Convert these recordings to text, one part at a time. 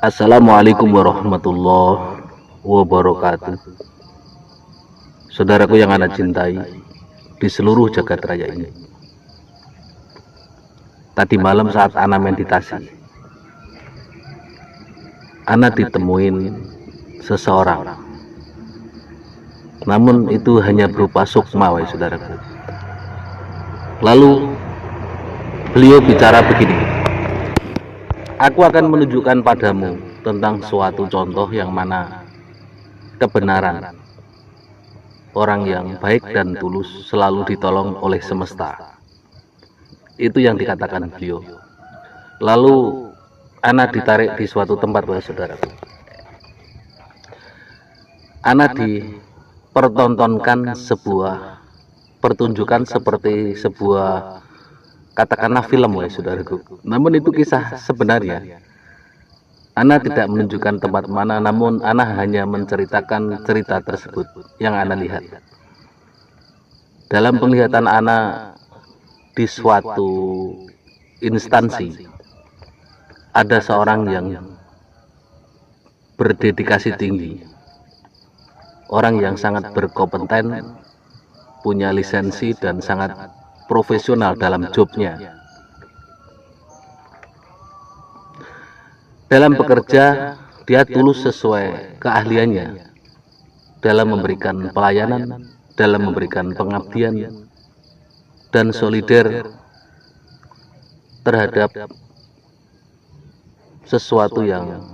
Assalamualaikum warahmatullahi wabarakatuh. Saudaraku yang Ana cintai di seluruh jagat raya ini. Tadi malam saat Ana meditasi, Ana ditemuin seseorang. Namun itu hanya berupa sukma, wahai saudaraku. Lalu beliau bicara begini. Aku akan menunjukkan padamu tentang suatu contoh yang mana kebenaran orang yang baik dan tulus selalu ditolong oleh semesta. Itu yang dikatakan beliau. Lalu Ana ditarik di suatu tempat, wahai saudaraku. Ana dipertontonkan sebuah pertunjukan seperti sebuah, katakanlah film, wahai saudaraku. Namun itu kisah sebenarnya. Ana tidak menunjukkan tempat mana, namun Ana hanya menceritakan cerita tersebut yang Ana lihat. Dalam penglihatan Ana di suatu instansi, ada seorang yang berdedikasi tinggi, orang yang sangat berkompeten, punya lisensi dan sangat profesional dalam jobnya. Dalam bekerja, dia tulus sesuai keahliannya dalam memberikan pelayanan, dalam memberikan pengabdian, dan solider terhadap sesuatu yang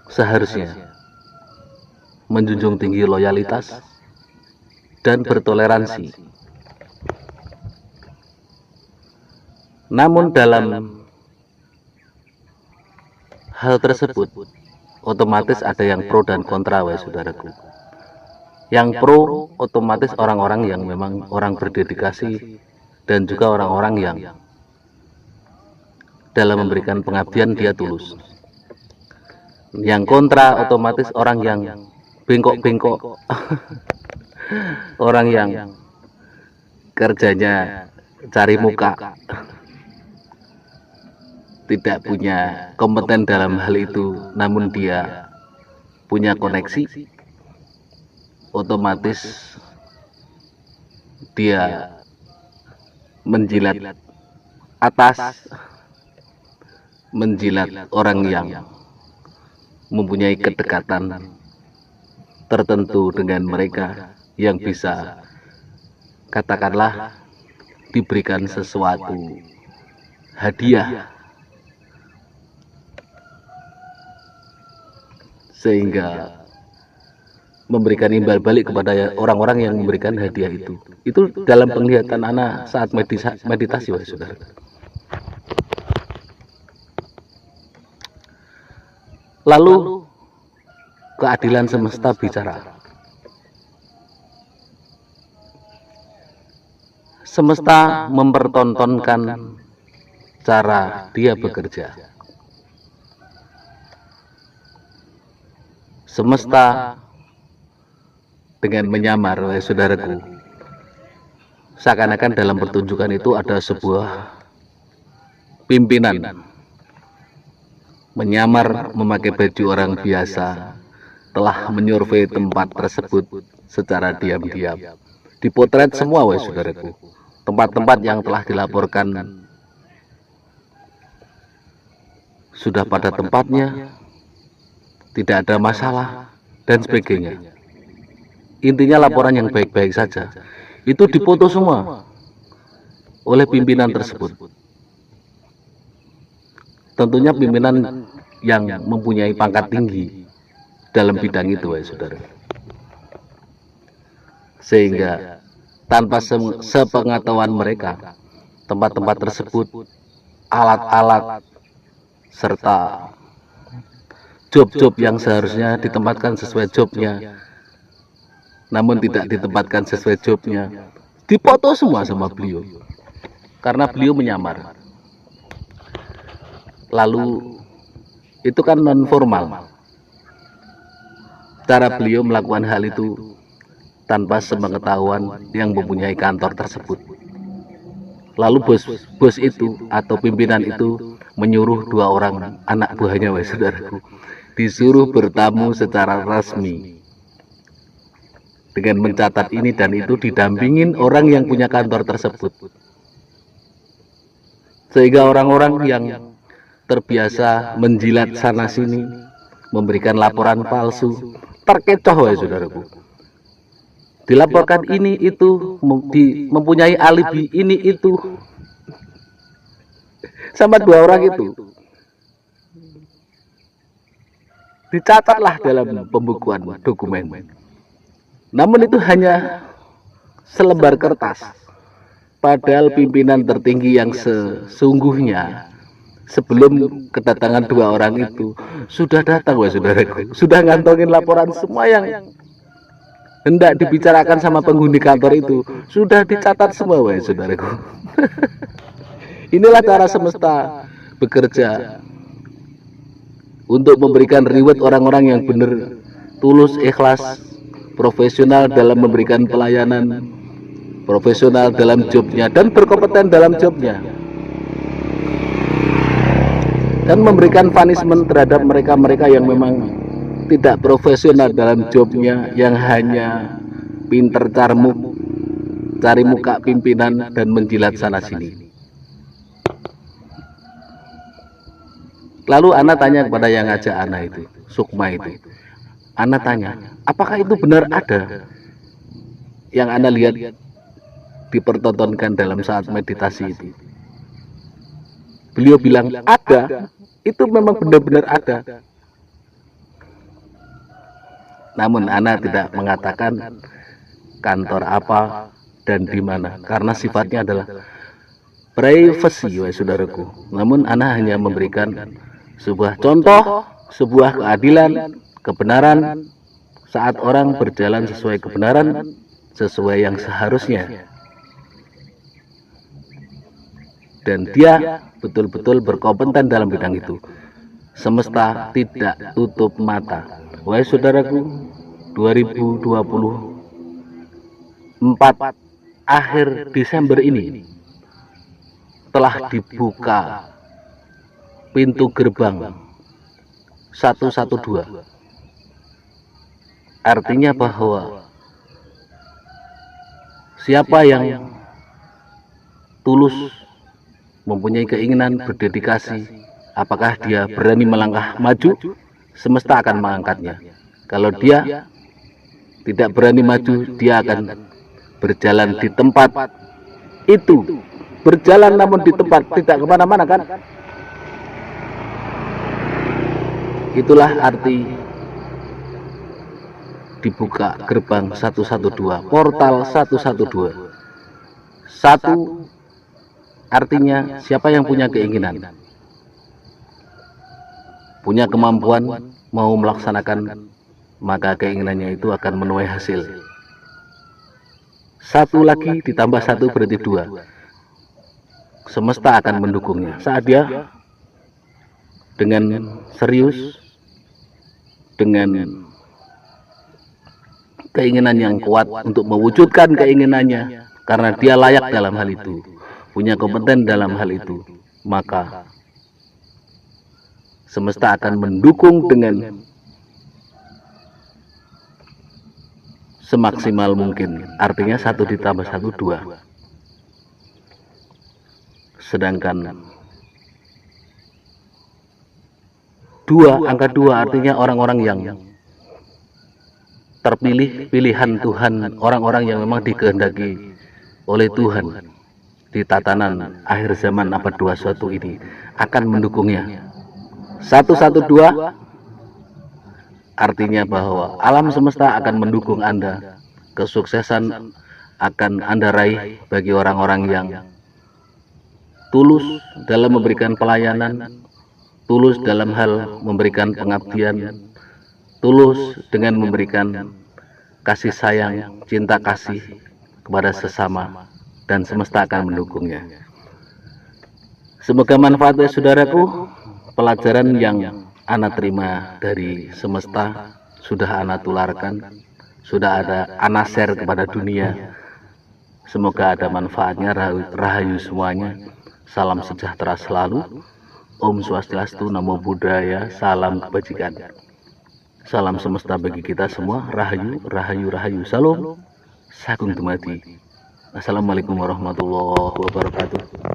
seharusnya menjunjung tinggi loyalitas dan bertoleransi. Namun dalam hal tersebut otomatis ada yang pro dan kontra, wahai saudaraku. Yang pro otomatis orang-orang yang memang orang berdedikasi dan juga orang-orang yang dalam memberikan pengabdian dia tulus. Yang kontra otomatis orang yang bengkok-bengkok, orang yang kerjanya cari muka, tidak punya kompeten dalam hal itu, namun dia punya koneksi, otomatis dia menjilat atas, menjilat orang yang mempunyai kedekatan tertentu dengan mereka, yang bisa katakanlah diberikan sesuatu hadiah, sehingga memberikan imbal balik kepada orang-orang yang memberikan hadiah itu. Itu dalam penglihatan Ana saat meditasi, wahai saudara. Lalu keadilan semesta bicara. Semesta mempertontonkan cara dia bekerja. Semesta dengan menyamar, wahai saudaraku, seakan-akan dalam pertunjukan itu ada sebuah pimpinan menyamar memakai baju orang biasa, telah menyurvei tempat tersebut secara diam-diam. Dipotret semua, wahai saudaraku, tempat-tempat yang telah dilaporkan sudah pada tempatnya, tidak ada masalah, dan sebagainya. Intinya laporan yang baik-baik saja. Itu dipoto semua oleh pimpinan tersebut. Tentunya pimpinan yang mempunyai pangkat tinggi dalam bidang itu, wahai saudara. Sehingga tanpa sepengetahuan mereka, tempat-tempat tersebut, alat-alat, serta job-job yang seharusnya ditempatkan sesuai jobnya, namun tidak ditempatkan sesuai jobnya, dipoto semua sama beliau, karena beliau menyamar. Lalu itu kan non formal, cara beliau melakukan hal itu tanpa sepengetahuan yang mempunyai kantor tersebut. Lalu bos itu atau pimpinan itu menyuruh 2 orang anak buahnya, wahai saudaraku, disuruh bertamu secara resmi dengan mencatat ini dan itu, didampingin orang yang punya kantor tersebut, sehingga orang-orang yang terbiasa menjilat sana sini, memberikan laporan palsu, terkecoh, wahai saudaraku. Dilaporkan ini itu, mempunyai alibi ini itu, sama 2 orang itu. Dicatatlah dalam pembukuan dokumen. Namun itu hanya selembar kertas. Padahal pimpinan tertinggi yang sesungguhnya sebelum kedatangan 2 orang itu sudah datang, wahai saudaraku. Sudah ngantongin laporan semua yang hendak dibicarakan sama penghuni kantor itu. Sudah dicatat semua, wahai saudaraku. Inilah cara semesta bekerja untuk memberikan reward orang-orang yang benar, tulus, ikhlas, profesional dalam memberikan pelayanan, profesional dalam jobnya, dan berkompeten dalam jobnya, dan memberikan punishment terhadap mereka-mereka yang memang tidak profesional dalam jobnya, yang hanya pinter carmuk, cari muka pimpinan dan menjilat sana sini. Lalu Ana tanya kepada yang ngajak Ana itu, Sukma itu. Ana tanya, apakah itu benar ada yang Ana lihat dipertontonkan dalam saat meditasi itu? Beliau bilang, ada, itu memang benar-benar ada. Namun Ana tidak mengatakan kantor apa dan di mana, karena sifatnya adalah privasi, wahai saudaraku. Namun Ana hanya memberikan sebuah contoh, sebuah keadilan, kebenaran saat orang berjalan sesuai kebenaran, sesuai yang seharusnya, dan dia betul-betul berkompeten dalam bidang itu. Semesta tidak tutup mata, wahai saudaraku. 2024 akhir Desember ini telah dibuka pintu gerbang 112. Artinya bahwa siapa yang tulus, mempunyai keinginan, berdedikasi, apakah dia berani melangkah maju, semesta akan mengangkatnya. Kalau dia tidak berani maju, dia akan berjalan di tempat itu, berjalan namun di tempat, tidak kemana-mana, kan? Itulah arti dibuka gerbang 112, portal 112. Satu artinya siapa yang punya keinginan, punya kemampuan, mau melaksanakan, maka keinginannya itu akan menuai hasil. Satu lagi ditambah satu berarti 2. Semesta akan mendukungnya saat dia dengan serius, dengan keinginan yang kuat untuk mewujudkan keinginannya, karena dia layak dalam hal itu, punya kompeten dalam hal itu, maka semesta akan mendukung dengan semaksimal mungkin. Artinya 1 ditambah 1 2. Sedangkan 2, angka 2 artinya orang-orang yang terpilih, pilihan Tuhan, orang-orang yang memang dikehendaki oleh Tuhan di tatanan akhir zaman abad 21 ini akan mendukungnya. 112 artinya bahwa alam semesta akan mendukung Anda, kesuksesan akan Anda raih bagi orang-orang yang tulus dalam memberikan pelayanan, tulus dalam hal memberikan pengabdian, tulus dengan memberikan kasih sayang, cinta kasih kepada sesama, dan semesta akan mendukungnya. Semoga manfaat, saudaraku. Pelajaran yang Ana terima dari semesta sudah Ana tularkan, sudah ada Ana share kepada dunia. Semoga ada manfaatnya. Rahayu semuanya. Salam sejahtera selalu. Om Swastiastu, Namo Buddhaya, salam kebajikan. Salam semesta bagi kita semua. Rahayu, rahayu, rahayu. Salam. Sagung dumadi. Assalamualaikum warahmatullahi wabarakatuh.